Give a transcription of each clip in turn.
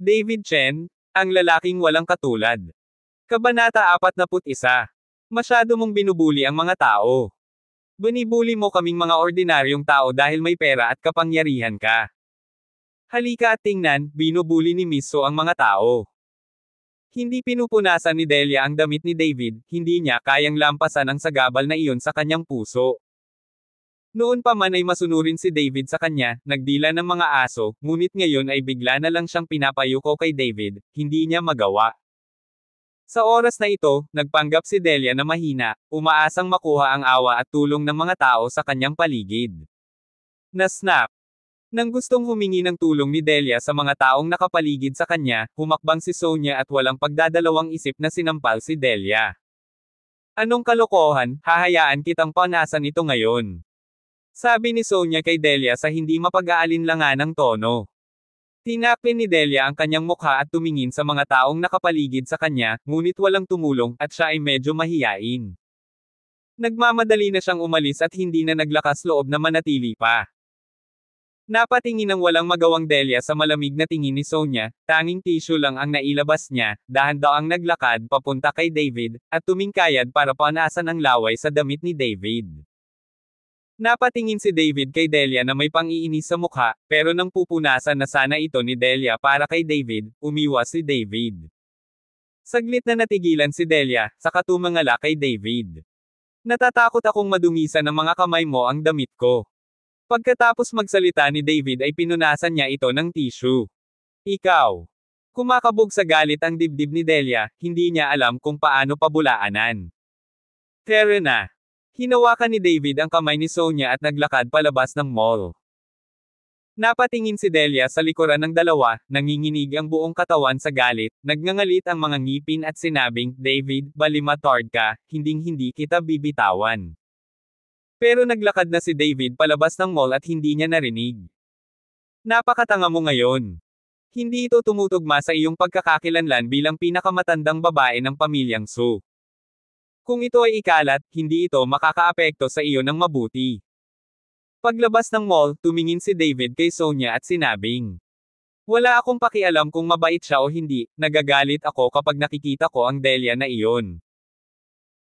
David Chen, ang lalaking walang katulad. Kabanata 41. Masyado mong binubuli ang mga tao. Binibuli mo kaming mga ordinaryong tao dahil may pera at kapangyarihan ka. Halika at tingnan, binubuli ni Miss So ang mga tao. Hindi pinupunasan ni Delia ang damit ni David, hindi niya kayang lampasan ang sagabal na iyon sa kanyang puso. Noon pa man ay masunurin si David sa kanya, nagdila ng mga aso, ngunit ngayon ay bigla na lang siyang pinapayuko kay David, hindi niya magawa. Sa oras na ito, nagpanggap si Delia na mahina, umaasang makuha ang awa at tulong ng mga tao sa kanyang paligid. Na-snap. Nang gustong humingi ng tulong ni Delia sa mga taong nakapaligid sa kanya, humakbang si Sonia at walang pagdadalawang isip na sinampal si Delia. Anong kalokohan, hahayaan kitang panasan ito ngayon. Sabi ni Sonia kay Delia sa hindi mapag-aalinlanganang tono. Tinapin ni Delia ang kanyang mukha at tumingin sa mga taong nakapaligid sa kanya, ngunit walang tumulong, at siya ay medyo mahiyain. Nagmamadali na siyang umalis at hindi na naglakas loob na manatili pa. Napatingin ang walang magawang Delia sa malamig na tingin ni Sonia, tanging tissue lang ang nailabas niya, dahan-daang naglakad papunta kay David, at tumingkayad para panasan ang laway sa damit ni David. Napatingin si David kay Delia na may pang-iinis sa mukha, pero nang pupunasan na sana ito ni Delia para kay David, umiwas si David. Saglit na natigilan si Delia, saka tumangala kay David. Natatakot akong madungisan ng mga kamay mo ang damit ko. Pagkatapos magsalita ni David ay pinunasan niya ito ng tissue. Ikaw. Kumakabog sa galit ang dibdib ni Delia, hindi niya alam kung paano pabulaanan. Tara na. Hinawakan ni David ang kamay ni Sonia at naglakad palabas ng mall. Napatingin si Delia sa likuran ng dalawa, nanginginig ang buong katawan sa galit, nagngangalit ang mga ngipin at sinabing, David, balimatard ka, hinding-hindi kita bibitawan. Pero naglakad na si David palabas ng mall at hindi niya narinig. Napakatanga mo ngayon. Hindi ito tumutugma sa iyong pagkakakilanlan bilang pinakamatandang babae ng pamilyang Su. Kung ito ay ikalat, hindi ito makakaapekto sa iyo ng mabuti. Paglabas ng mall, tumingin si David kay Sonia at sinabing, wala akong pakialam kung mabait siya o hindi, nagagalit ako kapag nakikita ko ang Delia na iyon.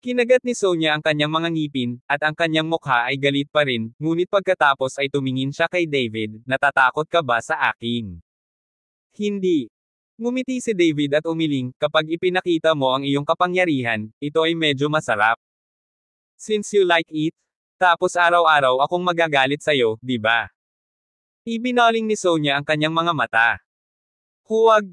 Kinagat ni Sonia ang kanyang mga ngipin, at ang kanyang mukha ay galit pa rin, ngunit pagkatapos ay tumingin siya kay David, natatakot ka ba sa akin? Hindi. Ngumiti si David at umiling, kapag ipinakita mo ang iyong kapangyarihan, ito ay medyo masarap. Since you like it, tapos araw-araw akong magagalit sa'yo, di ba? Ibinaling ni Sonia ang kanyang mga mata. Huwag,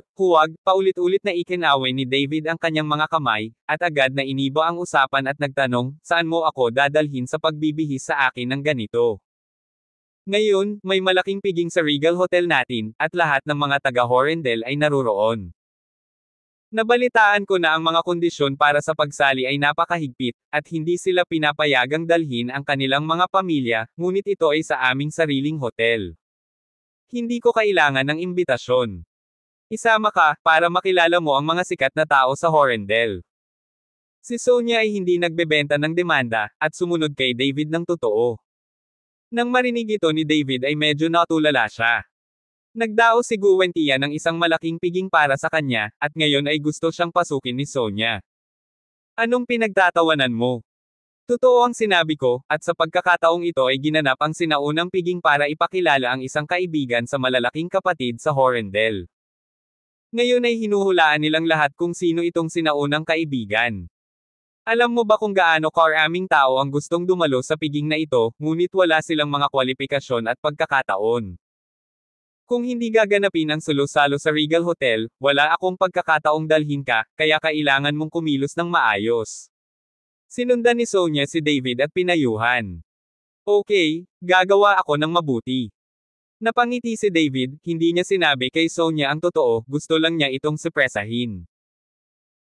paulit-ulit na ikinaway ni David ang kanyang mga kamay, at agad na iniba ang usapan at nagtanong, saan mo ako dadalhin sa pagbibihis sa akin ng ganito? Ngayon, may malaking piging sa Regal Hotel natin, at lahat ng mga taga-Horrendale ay naruroon. Nabalitaan ko na ang mga kondisyon para sa pagsali ay napakahigpit, at hindi sila pinapayagang dalhin ang kanilang mga pamilya, ngunit ito ay sa aming sariling hotel. Hindi ko kailangan ng imbitasyon. Isama ka, para makilala mo ang mga sikat na tao sa Horrendale. Si Sonia ay hindi nagbebenta ng demanda, at sumunod kay David ng totoo. Nang marinig ito ni David ay medyo natulala siya. Nagdao si Guwentia ng isang malaking piging para sa kanya, at ngayon ay gusto siyang pasukin ni Sonia. Anong pinagtatawanan mo? Totoo ang sinabi ko, at sa pagkakataong ito ay ginanap ang sinaunang piging para ipakilala ang isang kaibigan sa malalaking kapatid sa Horrendale. Ngayon ay hinuhulaan nilang lahat kung sino itong sinaunang kaibigan. Alam mo ba kung gaano karaming tao ang gustong dumalo sa piging na ito, ngunit wala silang mga kwalifikasyon at pagkakataon. Kung hindi gaganapin ang salo-salo sa Regal Hotel, wala akong pagkakataong dalhin ka, kaya kailangan mong kumilos ng maayos. Sinundan ni Sonia si David at pinayuhan. Okay, gagawa ako ng mabuti. Napangiti si David, hindi niya sinabi kay Sonia ang totoo, gusto lang niya itong supresahin.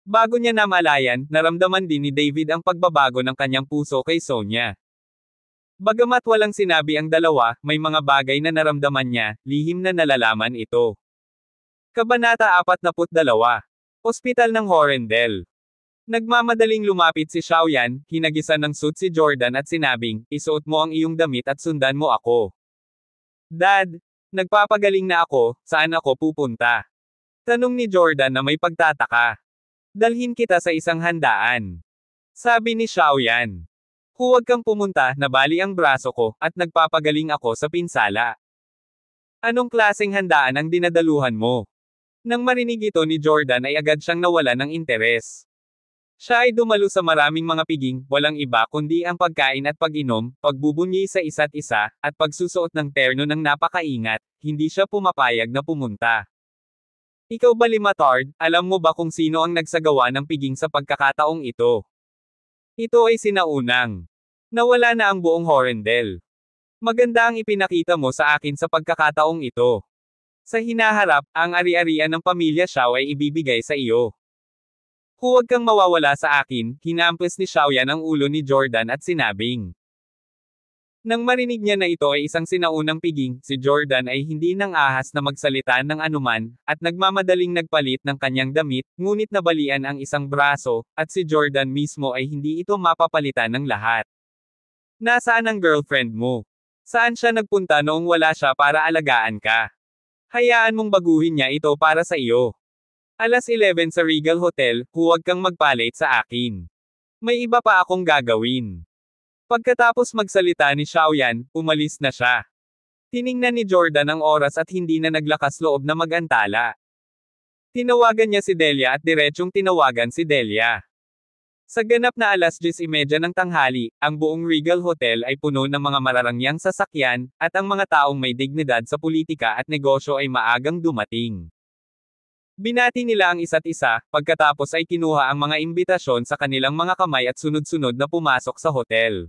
Bago niya namalayan, naramdaman din ni David ang pagbabago ng kanyang puso kay Sonia. Bagamat walang sinabi ang dalawa, may mga bagay na naramdaman niya, lihim na nalalaman ito. Kabanata 42. Ospital ng Horrendale. Nagmamadaling lumapit si Xiaoyan, hinagisan ng suit si Jordan at sinabing, isuot mo ang iyong damit at sundan mo ako. Dad, nagpapagaling na ako, saan ako pupunta? Tanong ni Jordan na may pagtataka. Dalhin kita sa isang handaan. Sabi ni Xiaoyan. Huwag kang pumunta, nabali ang braso ko, at nagpapagaling ako sa pinsala. Anong klaseng handaan ang dinadaluhan mo? Nang marinig ito ni Jordan ay agad siyang nawala ng interes. Siya ay dumalo sa maraming mga piging, walang iba kundi ang pagkain at pag-inom, pagbubunyi sa isa't isa, at pagsusuot ng terno ng napakaingat, hindi siya pumapayag na pumunta. Ikaw ba Limatard, alam mo ba kung sino ang nagsagawa ng piging sa pagkakataong ito? Ito ay sinaunang. Nawala na ang buong Horendel. Maganda ang ipinakita mo sa akin sa pagkakataong ito. Sa hinaharap, ang ari-arian ng pamilya Xiao ay ibibigay sa iyo. Huwag kang mawawala sa akin, hinampes ni Xiaoyan ang ulo ni Jordan at sinabing. Nang marinig niya na ito ay isang sinaunang piging, si Jordan ay hindi nang ahas na magsalita ng anuman, at nagmamadaling nagpalit ng kanyang damit, ngunit nabalian ang isang braso, at si Jordan mismo ay hindi ito mapapalitan ng lahat. Nasaan ang girlfriend mo? Saan siya nagpunta noong wala siya para alagaan ka? Hayaan mong baguhin niya ito para sa iyo. 11:00 sa Regal Hotel, huwag kang magpalit sa akin. May iba pa akong gagawin. Pagkatapos magsalita ni Xiaoyan, umalis na siya. Tiningnan ni Jordan ang oras at hindi na naglakas loob na magantala. Tinawagan niya si Delia at diretsyong tinawagan si Delia. Sa ganap na 10:30 ng tanghali, ang buong Regal Hotel ay puno ng mga mararangyang sasakyan, at ang mga taong may dignidad sa politika at negosyo ay maagang dumating. Binati nila ang isa't isa, pagkatapos ay kinuha ang mga imbitasyon sa kanilang mga kamay at sunod-sunod na pumasok sa hotel.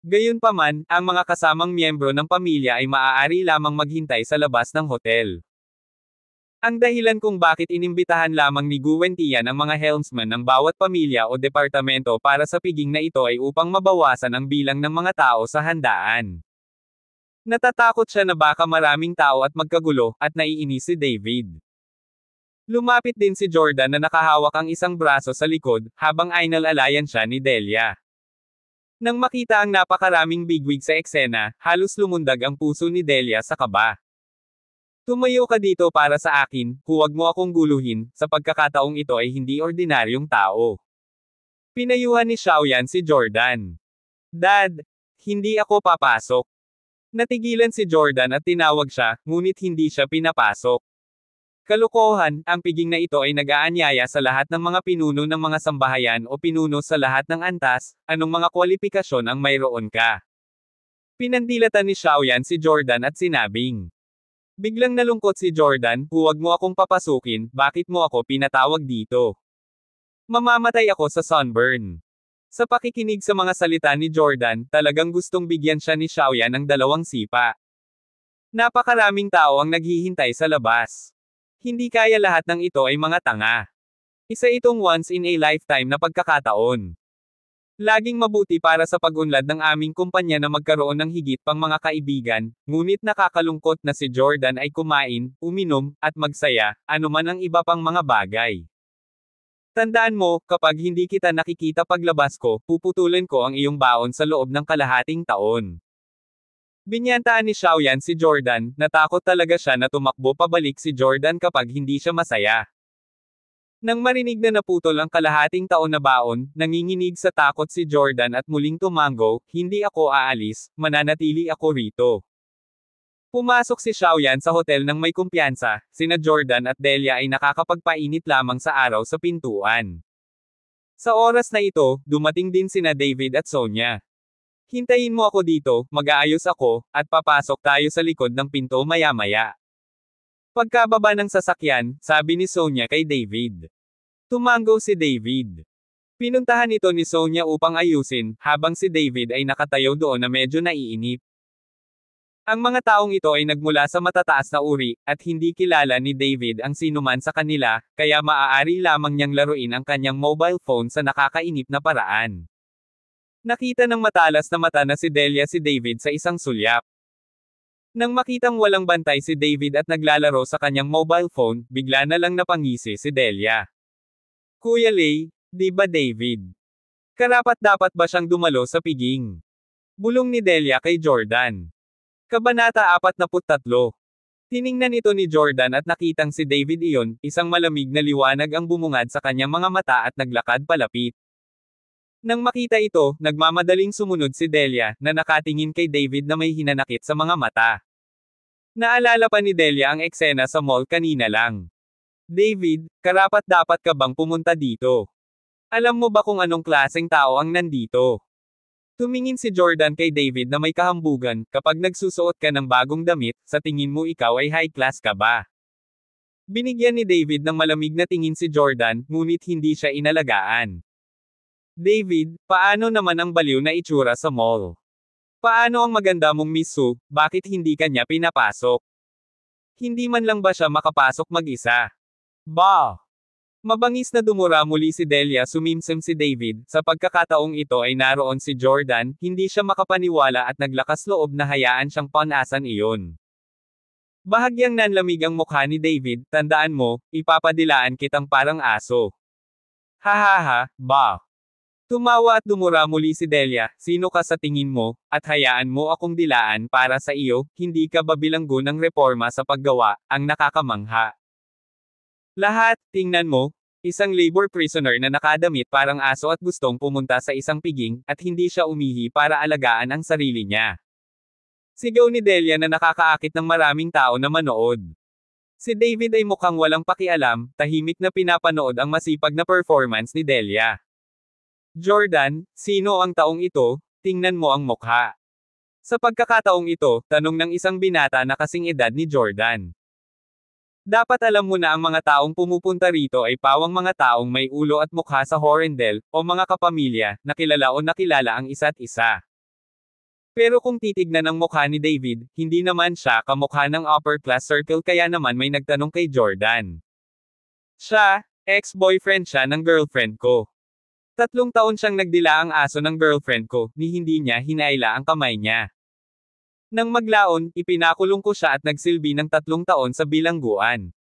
Gayunpaman, ang mga kasamang miyembro ng pamilya ay maaari lamang maghintay sa labas ng hotel. Ang dahilan kung bakit inimbitahan lamang ni Gwen Tian ang mga helmsman ng bawat pamilya o departamento para sa piging na ito ay upang mabawasan ang bilang ng mga tao sa handaan. Natatakot siya na baka maraming tao at magkagulo, at naiinis si David. Lumapit din si Jordan na nakahawak ang isang braso sa likod, habang inalalayan siya ni Delia. Nang makita ang napakaraming bigwig sa eksena, halos lumundag ang puso ni Delia sa kaba. Tumayo ka dito para sa akin, huwag mo akong guluhin, sa pagkakataong ito ay hindi ordinaryong tao. Pinayuhan ni Xiaoyan si Jordan. Dad, hindi ako papasok. Natigilan si Jordan at tinawag siya, ngunit hindi siya pinapasok. Kalokohan, ang piging na ito ay nag-aanyaya sa lahat ng mga pinuno ng mga sambahayan o pinuno sa lahat ng antas, anong mga kwalifikasyon ang mayroon ka. Pinandilatan ni Xiaoyan si Jordan at sinabing. Biglang nalungkot si Jordan, huwag mo akong papasukin, bakit mo ako pinatawag dito? Mamamatay ako sa sunburn. Sa pakikinig sa mga salita ni Jordan, talagang gustong bigyan siya ni Xiaoyan ng dalawang sipa. Napakaraming tao ang naghihintay sa labas. Hindi kaya lahat ng ito ay mga tanga. Isa itong once in a lifetime na pagkakataon. Laging mabuti para sa pag-unlad ng aming kumpanya na magkaroon ng higit pang mga kaibigan, ngunit nakakalungkot na si Jordan ay kumain, uminom, at magsaya, anuman ang iba pang mga bagay. Tandaan mo, kapag hindi kita nakikita paglabas ko, puputulin ko ang iyong baon sa loob ng kalahating taon. Binyantaan ni Xiaoyan si Jordan, natakot talaga siya na tumakbo pabalik si Jordan kapag hindi siya masaya. Nang marinig na naputol ang kalahating taon na baon, nanginginig sa takot si Jordan at muling tumango, hindi ako aalis, mananatili ako rito. Pumasok si Xiaoyan sa hotel ng may kumpiyansa, sina Jordan at Delia ay nakakapagpainit lamang sa araw sa pintuan. Sa oras na ito, dumating din sina David at Sonia. Hintayin mo ako dito, mag-aayos ako, at papasok tayo sa likod ng pinto maya-maya. Pagkababa ng sasakyan, sabi ni Sonia kay David. Tumango si David. Pinuntahan ito ni Sonia upang ayusin, habang si David ay nakatayo doon na medyo naiinip. Ang mga taong ito ay nagmula sa matataas na uri, at hindi kilala ni David ang sinuman sa kanila, kaya maaari lamang niyang laruin ang kanyang mobile phone sa nakakainip na paraan. Nakita ng matalas na mata na si Delia si David sa isang sulyap. Nang makitang walang bantay si David at naglalaro sa kanyang mobile phone, bigla na lang napangisi si Delia. Kuya Lay, di ba David? Karapat-dapat ba siyang dumalo sa piging? Bulong ni Delia kay Jordan. Kabanata 43. Tiningnan ito ni Jordan at nakitang si David iyon, isang malamig na liwanag ang bumungad sa kanyang mga mata at naglakad palapit. Nang makita ito, nagmamadaling sumunod si Delia, na nakatingin kay David na may hinanakit sa mga mata. Naalala pa ni Delia ang eksena sa mall kanina lang. David, karapat-dapat ka bang pumunta dito? Alam mo ba kung anong klaseng tao ang nandito? Tumingin si Jordan kay David na may kahambugan, kapag nagsusuot ka ng bagong damit, sa tingin mo ikaw ay high class ka ba? Binigyan ni David ng malamig na tingin si Jordan, ngunit hindi siya inalagaan. David, paano naman ang baliw na itsura sa mall? Paano ang maganda mong Miss Sue, bakit hindi kanya pinapasok? Hindi man lang ba siya makapasok mag-isa? Bah! Mabangis na dumura muli si Delia, sumimsim si David. Sa pagkakataong ito ay naroon si Jordan, hindi siya makapaniwala at naglakas loob na hayaan siyang panasan iyon. Bahagyang nanlamig ang mukha ni David, tandaan mo, ipapadilaan kitang parang aso. Hahaha, bah! Tumawa at dumura muli si Delia, sino ka sa tingin mo, at hayaan mo akong dilaan para sa iyo, hindi ka ba bilanggo ng reforma sa paggawa, ang nakakamangha. Lahat, tingnan mo, isang labor prisoner na nakadamit parang aso at gustong pumunta sa isang piging, at hindi siya umihi para alagaan ang sarili niya. Sigaw ni Delia na nakakaakit ng maraming tao na manood. Si David ay mukhang walang pakialam, tahimik na pinapanood ang masipag na performance ni Delia. Jordan, sino ang taong ito? Tingnan mo ang mukha. Sa pagkakataong ito, tanong ng isang binata na kasing edad ni Jordan. Dapat alam mo na ang mga taong pumupunta rito ay pawang mga taong may ulo at mukha sa Horrendel, o mga kapamilya, na kilala o nakilala ang isa't isa. Pero kung titignan ang mukha ni David, hindi naman siya kamukha ng upper class circle, kaya naman may nagtanong kay Jordan. Siya, ex-boyfriend siya ng girlfriend ko. 3 taon siyang nagdila ang aso ng girlfriend ko, ni hindi niya hinaila ang kamay niya. Nang maglaon, ipinakulong ko siya at nagsilbi ng 3 taon sa bilangguan.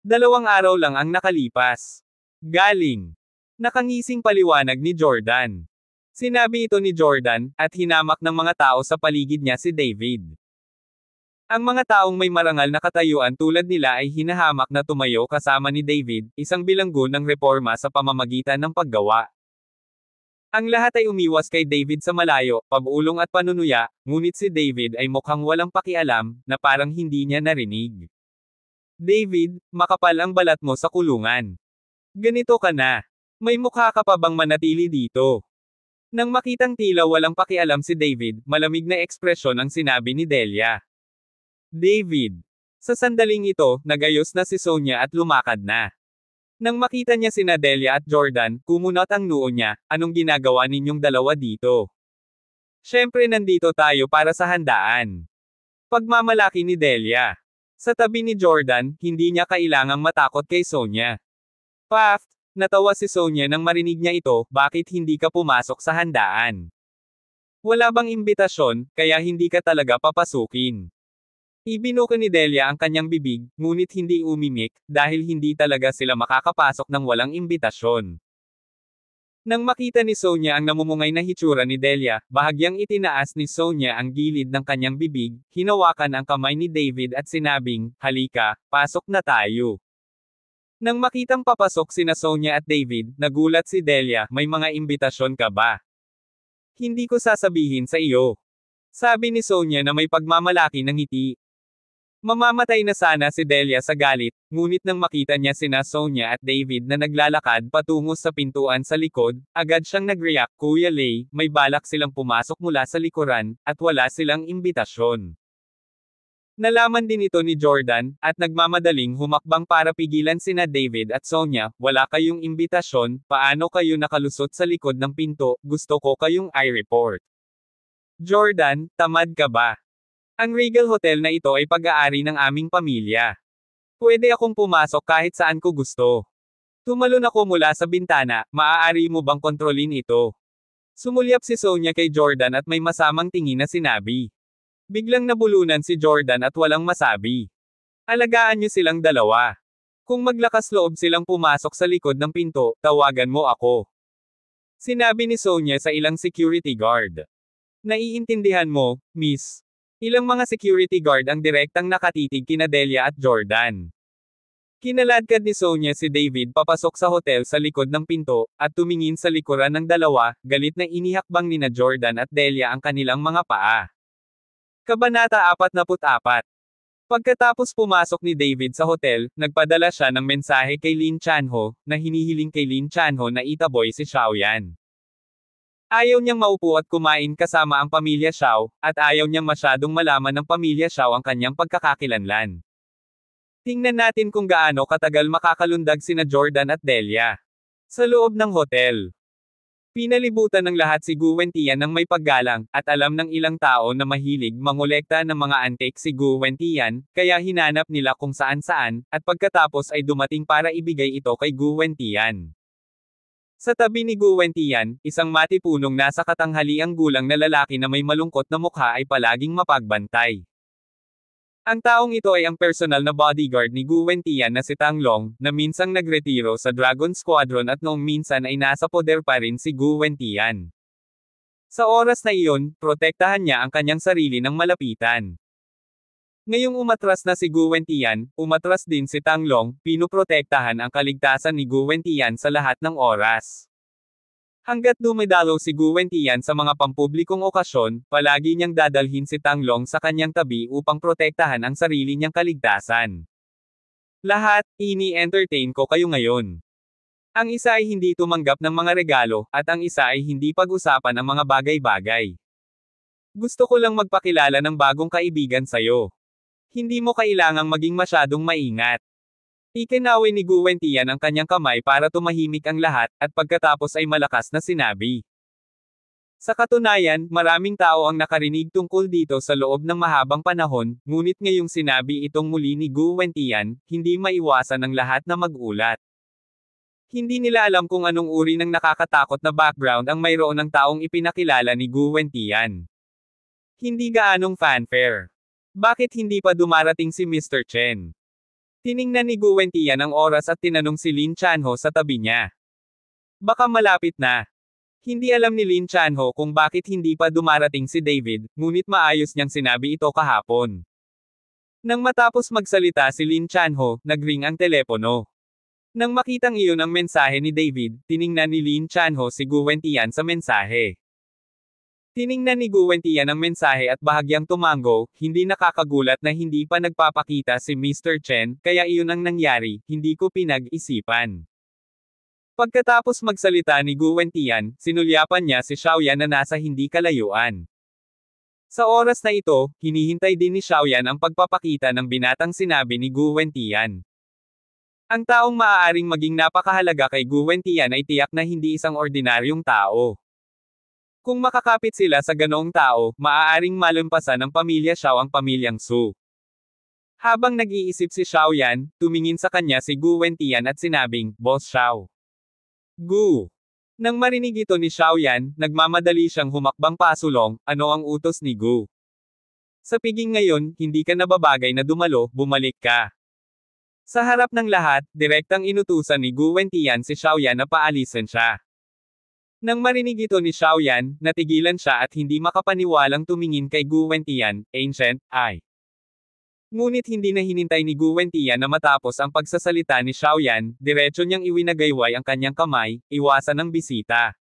2 araw lang ang nakalipas. Galing. Nakangising paliwanag ni Jordan. Sinabi ito ni Jordan, at hinamak ng mga tao sa paligid niya si David. Ang mga taong may marangal na katayuan tulad nila ay hinahamak na tumayo kasama ni David, isang bilanggo ng reforma sa pamamagitan ng paggawa. Ang lahat ay umiwas kay David sa malayo, pabulong at panunuya, ngunit si David ay mukhang walang pakialam, na parang hindi niya narinig. David, makapal ang balat mo sa kulungan. Ganito ka na. May mukha ka pa bang manatili dito? Nang makitang tila walang pakialam si David, malamig na ekspresyon ang sinabi ni Delia. David. Sa sandaling ito, nagayos na si Sonia at lumakad na. Nang makita niya sina Delia at Jordan, kumunot ang noo niya, anong ginagawa ninyong dalawa dito? Siyempre nandito tayo para sa handaan. Pagmamalaki ni Delia. Sa tabi ni Jordan, hindi niya kailangang matakot kay Sonia. Paft, natawa si Sonia nang marinig niya ito, bakit hindi ka pumasok sa handaan? Wala bang imbitasyon, kaya hindi ka talaga papasukin? Ibinuka ni Delia ang kanyang bibig, ngunit hindi umimik, dahil hindi talaga sila makakapasok ng walang imbitasyon. Nang makita ni Sonia ang namumungay na hitsura ni Delia, bahagyang itinaas ni Sonia ang gilid ng kanyang bibig, hinawakan ang kamay ni David at sinabing, halika, pasok na tayo. Nang makitang papasok sina Sonia at David, nagulat si Delia, may mga imbitasyon ka ba? Hindi ko sasabihin sa iyo. Sabi ni Sonia na may pagmamalaki ng ngiti. Mamamatay na sana si Delia sa galit, ngunit nang makita niya sina Sonia at David na naglalakad patungo sa pintuan sa likod, agad siyang nag-react, Kuya Lay, may balak silang pumasok mula sa likuran, at wala silang imbitasyon. Nalaman din ito ni Jordan, at nagmamadaling humakbang para pigilan sina David at Sonia, wala kayong imbitasyon, paano kayo nakalusot sa likod ng pinto, gusto ko kayong i-report. Jordan, tamad ka ba? Ang Regal Hotel na ito ay pag-aari ng aming pamilya. Pwede akong pumasok kahit saan ko gusto. Tumalon ako mula sa bintana, maaari mo bang kontrolin ito? Sumulyap si Sonia kay Jordan at may masamang tingin na sinabi. Biglang nabulunan si Jordan at walang masabi. Alagaan niyo silang dalawa. Kung maglakas loob silang pumasok sa likod ng pinto, tawagan mo ako. Sinabi ni Sonia sa ilang security guard. Naiintindihan mo, Miss. Ilang mga security guard ang direktang nakatitig kina Delia at Jordan. Kinaladkad ni Sonia si David papasok sa hotel sa likod ng pinto, at tumingin sa likuran ng dalawa, galit na inihakbang nina Jordan at Delia ang kanilang mga paa. Kabanata 44. Pagkatapos pumasok ni David sa hotel, nagpadala siya ng mensahe kay Lin Chanho, na hinihiling kay Lin Chanho na itaboy si Xiaoyan. Ayaw niyang maupo at kumain kasama ang pamilya Xiao, at ayaw niyang masyadong malaman ng pamilya Xiao ang kanyang pagkakakilanlan. Tingnan natin kung gaano katagal makakalundag sina Jordan at Delia. Sa loob ng hotel. Pinalibutan ng lahat si Gu Wentian ng may paggalang, at alam ng ilang tao na mahilig mangolekta ng mga antik si Gu Wentian, kaya hinanap nila kung saan-saan, at pagkatapos ay dumating para ibigay ito kay Gu Wentian. Sa tabi ni Gu Wentian, isang matipunong nasa katanghaliang gulang na lalaki na may malungkot na mukha ay palaging mapagbantay. Ang taong ito ay ang personal na bodyguard ni Gu Wentian na si Tang Long, na minsang nagretiro sa Dragon Squadron at noong minsan ay nasa poder pa rin si Gu Wentian. Sa oras na iyon, protektahan niya ang kanyang sarili ng malapitan. Ngayong umatras na si Gu Wentian, umatras din si Tang Long, pinuprotektahan ang kaligtasan ni Gu Wentian sa lahat ng oras. Hanggat dumidalo si Gu Wentian sa mga pampublikong okasyon, palagi niyang dadalhin si Tang Long sa kanyang tabi upang protektahan ang sarili niyang kaligtasan. Lahat, ini-entertain ko kayo ngayon. Ang isa ay hindi tumanggap ng mga regalo, at ang isa ay hindi pag-usapan ang mga bagay-bagay. Gusto ko lang magpakilala ng bagong kaibigan sa'yo. Hindi mo kailangang maging masyadong maingat. Ikinaway ni Gu Wentian ang kanyang kamay para tumahimik ang lahat, at pagkatapos ay malakas na sinabi. Sa katunayan, maraming tao ang nakarinig tungkol dito sa loob ng mahabang panahon, ngunit ngayong sinabi itong muli ni Gu Wentian, hindi maiwasan ng lahat na mag-ulat. Hindi nila alam kung anong uri ng nakakatakot na background ang mayroon ng taong ipinakilala ni Gu Wentian. Hindi gaanong fanfare. Bakit hindi pa dumarating si Mr. Chen? Tiningnan ni Gu Wentian ang oras at tinanong si Lin Chanho sa tabi niya. Baka malapit na. Hindi alam ni Lin Chanho kung bakit hindi pa dumarating si David, ngunit maayos niyang sinabi ito kahapon. Nang matapos magsalita si Lin Chanho, nagring ang telepono. Nang makitang iyon ang mensahe ni David, tiningnan ni Lin Chanho si Gu Wentian sa mensahe. Tiningnan ni Gu Wentian ang mensahe at bahagyang tumango, hindi nakakagulat na hindi pa nagpapakita si Mr. Chen, kaya iyon ang nangyari, hindi ko pinag-isipan. Pagkatapos magsalita ni Gu Wentian, sinulyapan niya si Xiaoyan na nasa hindi kalayuan. Sa oras na ito, hinihintay din ni Xiaoyan ang pagpapakita ng binatang sinabi ni Gu Wentian. Ang taong maaaring maging napakahalaga kay Gu Wentian ay tiyak na hindi isang ordinaryong tao. Kung makakapit sila sa ganoong tao, maaaring malampasan ng pamilya Xiao ang pamilyang Su. Habang nag-iisip si Xiaoyan, tumingin sa kanya si Gu Wentian at sinabing, Boss Xiao. Gu. Nang marinig ito ni Xiaoyan, nagmamadali siyang humakbang pasulong, ano ang utos ni Gu? Sa piging ngayon, hindi ka nababagay na dumalo, bumalik ka. Sa harap ng lahat, direktang inutusan ni Gu Wentian si Xiaoyan na paalisin siya. Nang marinig ito ni Xiaoyan, natigilan siya at hindi makapaniwalang tumingin kay Gu Wentian, Ancient, ay. Ngunit hindi na hinintay ni Gu Wentian na matapos ang pagsasalita ni Xiaoyan, diretso niyang iwinagayway ang kanyang kamay, iwasan ng bisita.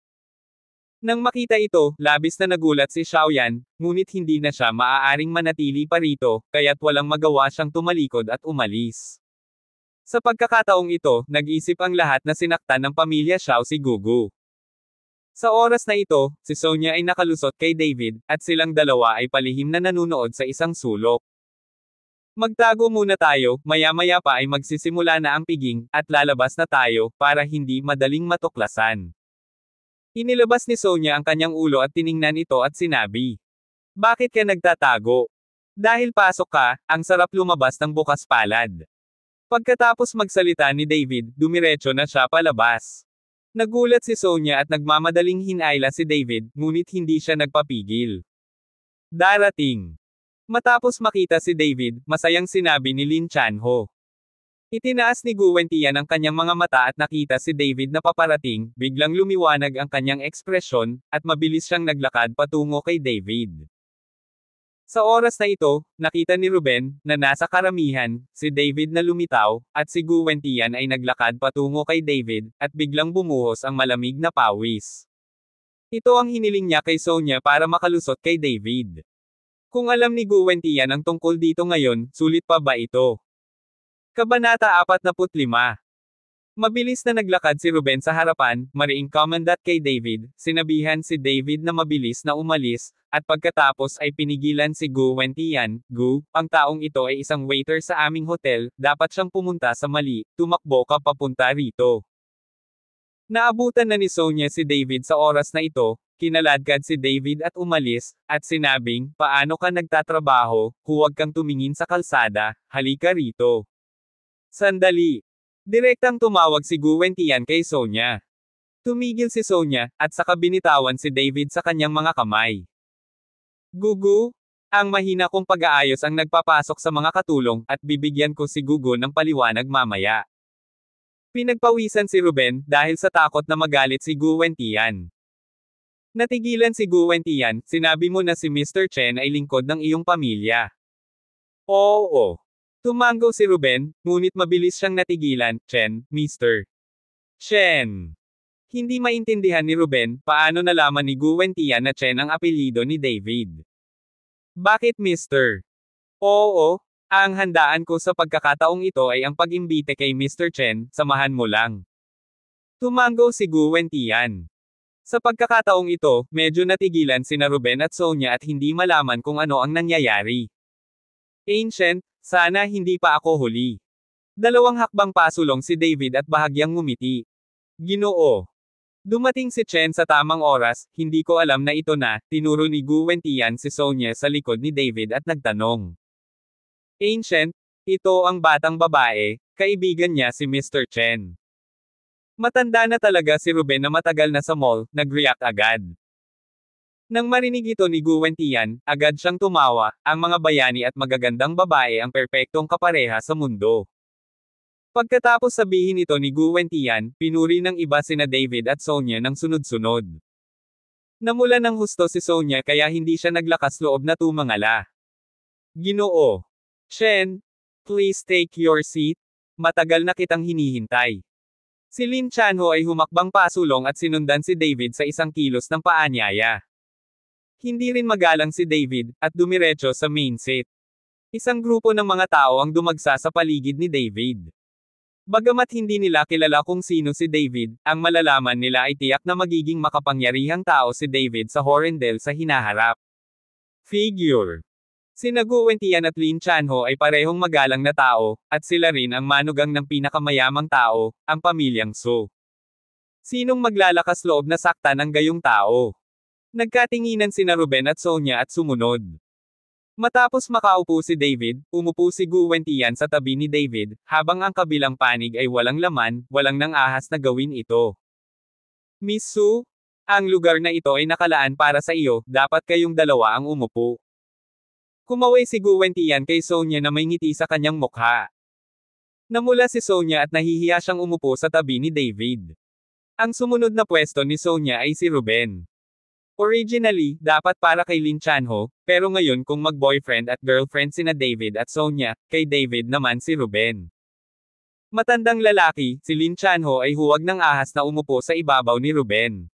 Nang makita ito, labis na nagulat si Xiaoyan, ngunit hindi na siya maaaring manatili pa rito, kaya't walang magawa siyang tumalikod at umalis. Sa pagkakataong ito, nag-isip ang lahat na sinaktan ng pamilya Xiao si Gugu. Sa oras na ito, si Sonia ay nakalusot kay David, at silang dalawa ay palihim na nanunood sa isang sulok. Magtago muna tayo, maya-maya pa ay magsisimula na ang piging, at lalabas na tayo, para hindi madaling matuklasan. Inilabas ni Sonia ang kanyang ulo at tiningnan ito at sinabi. Bakit ka nagtatago? Dahil pasok ka, ang sarap lumabas ng bukas palad. Pagkatapos magsalita ni David, dumiretso na siya palabas. Nagulat si Sonia at nagmamadaling hinayla si David, ngunit hindi siya nagpapigil. Darating. Matapos makita si David, masayang sinabi ni Lin Chanho. Itinaas ni Gu Wentian ang kanyang mga mata at nakita si David na paparating, biglang lumiwanag ang kanyang ekspresyon, at mabilis siyang naglakad patungo kay David. Sa oras na ito, nakita ni Ruben, na nasa karamihan, si David na lumitaw, at si Gu Wentian ay naglakad patungo kay David, at biglang bumuhos ang malamig na pawis. Ito ang hiniling niya kay Sonya para makalusot kay David. Kung alam ni Gu Wentian ang tungkol dito ngayon, sulit pa ba ito? Kabanata 45. Mabilis na naglakad si Ruben sa harapan, mariing commandant kay David, sinabihan si David na mabilis na umalis, at pagkatapos ay pinigilan si Gu Wentian. Gu, ang taong ito ay isang waiter sa aming hotel, dapat siyang pumunta sa mali, tumakbo ka papunta rito. Naabutan na ni Sonya si David sa oras na ito, kinaladkad si David at umalis, at sinabing, paano ka nagtatrabaho, huwag kang tumingin sa kalsada, halika rito. Sandali. Direktang tumawag si Gu Wentian kay Sonya. Tumigil si Sonya, at saka binitawan si David sa kanyang mga kamay. Gugu, ang mahina kong pag-aayos ang nagpapasok sa mga katulong, at bibigyan ko si Gugu ng paliwanag mamaya. Pinagpawisan si Ruben, dahil sa takot na magalit si Gu Wentian. Natigilan si Gu Wentian, sinabi mo na si Mr. Chen ay lingkod ng iyong pamilya. Oo. Tumango si Ruben, ngunit mabilis siyang natigilan. Chen, Mr. Chen. Hindi maintindihan ni Ruben, paano nalaman ni Gu Wentian na Chen ang apelyido ni David. Bakit Mr. Oo, ang handaan ko sa pagkakataong ito ay ang pag-imbite kay Mr. Chen, samahan mo lang. Tumango si Gu Wentian. Sa pagkakataong ito, medyo natigilan sina Ruben at Sonya at hindi malaman kung ano ang nangyayari. Ancient, sana hindi pa ako huli. Dalawang hakbang pasulong si David at bahagyang ngumiti. Ginoo. Dumating si Chen sa tamang oras, hindi ko alam na ito na, tinuro ni Gu Wentian si Sonya sa likod ni David at nagtanong. Ancient, ito ang batang babae, kaibigan niya si Mr. Chen. Matanda na talaga si Ruben na matagal na sa mall, nag-react agad. Nang marinig ito ni Gu Wentian, agad siyang tumawa, ang mga bayani at magagandang babae ang perpektong kapareha sa mundo. Pagkatapos sabihin ito ni Gu Wentian, pinuri ng iba sina David at Sonya ng sunod-sunod. Namula ng husto si Sonya kaya hindi siya naglakas loob na tumangala. Ginoo. Chen, please take your seat. Matagal na kitang hinihintay. Si Lin Chanho ay humakbang pasulong at sinundan si David sa isang kilos ng paanyaya. Hindi rin magalang si David, at dumiretso sa main seat. Isang grupo ng mga tao ang dumagsa sa paligid ni David. Bagamat hindi nila kilala kung sino si David, ang malalaman nila ay tiyak na magiging makapangyarihang tao si David sa Horendel sa hinaharap. Figure. Sina Gu Wentian at Lin Chanho ay parehong magalang na tao, at sila rin ang manugang ng pinakamayamang tao, ang pamilyang Su. Sinong maglalakas loob na saktan ang gayong tao? Nagkatinginan sina Ruben at Sonya at sumunod. Matapos makaupo si David, umupo si Gu Wentian sa tabi ni David, habang ang kabilang panig ay walang laman, walang nang ahas na gawin ito. Miss Su, ang lugar na ito ay nakalaan para sa iyo, dapat kayong dalawa ang umupo. Kumaway si Gu Wentian kay Sonya na may ngiti sa kanyang mukha. Namula si Sonya at nahihiya siyang umupo sa tabi ni David. Ang sumunod na pwesto ni Sonya ay si Ruben. Originally, dapat para kay Lin Chanho, pero ngayon kung mag-boyfriend at girlfriend sina David at Sonya, kay David naman si Ruben. Matandang lalaki, si Lin Chanho ay huwag ng ahas na umupo sa ibabaw ni Ruben.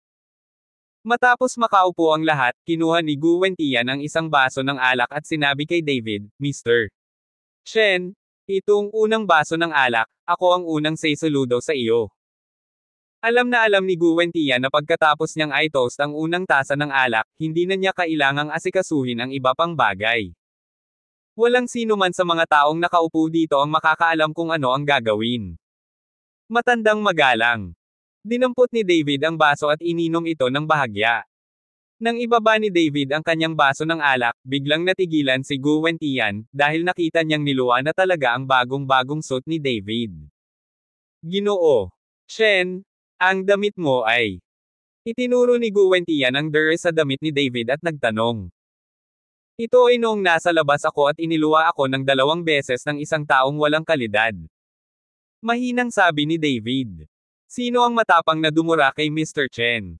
Matapos makaupo ang lahat, kinuha ni Gu Wentian ang isang baso ng alak at sinabi kay David, Mr. Chen, itong unang baso ng alak, ako ang unang say saludo sa iyo. Alam na alam ni Gu Wentian na pagkatapos niyang i-toast ang unang tasa ng alak, hindi na niya kailangang asikasuhin ang iba pang bagay. Walang sino man sa mga taong nakaupo dito ang makakaalam kung ano ang gagawin. Matandang magalang. Dinampot ni David ang baso at ininom ito ng bahagya. Nang ibaba ni David ang kanyang baso ng alak, biglang natigilan si Gu Wentian, dahil nakita niyang niluwa na talaga ang bagong-bagong suit ni David. Ginoo. Chen, ang damit mo ay. Itinuro ni Gu Wentian ang dress sa damit ni David at nagtanong. Ito ay noong nasa labas ako at iniluwa ako ng 2 beses ng isang taong walang kalidad. Mahinang sabi ni David. Sino ang matapang na dumura kay Mr. Chen?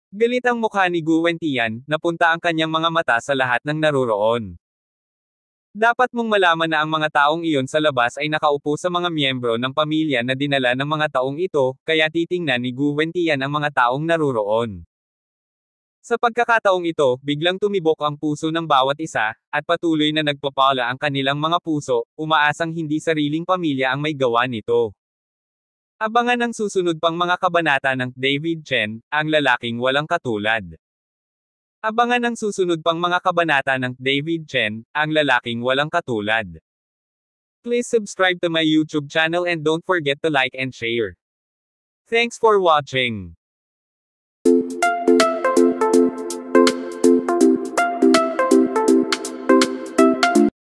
Galit ang mukha ni Gu Wentian, napunta ang kanyang mga mata sa lahat ng naroroon. Dapat mong malaman na ang mga taong iyon sa labas ay nakaupo sa mga miyembro ng pamilya na dinala ng mga taong ito, kaya titingnan ni Gu Wentian ang mga taong naruroon. Sa pagkakataong ito, biglang tumibok ang puso ng bawat isa, at patuloy na nagpapala ang kanilang mga puso, umaasang hindi sariling pamilya ang may gawa nito. Abangan ang susunod pang mga kabanata ng David Chen, ang lalaking walang katulad. Abangan ang susunod pang mga kabanata ng David Chen, ang lalaking walang katulad. Please subscribe to my YouTube channel and don't forget to like and share. Thanks for watching.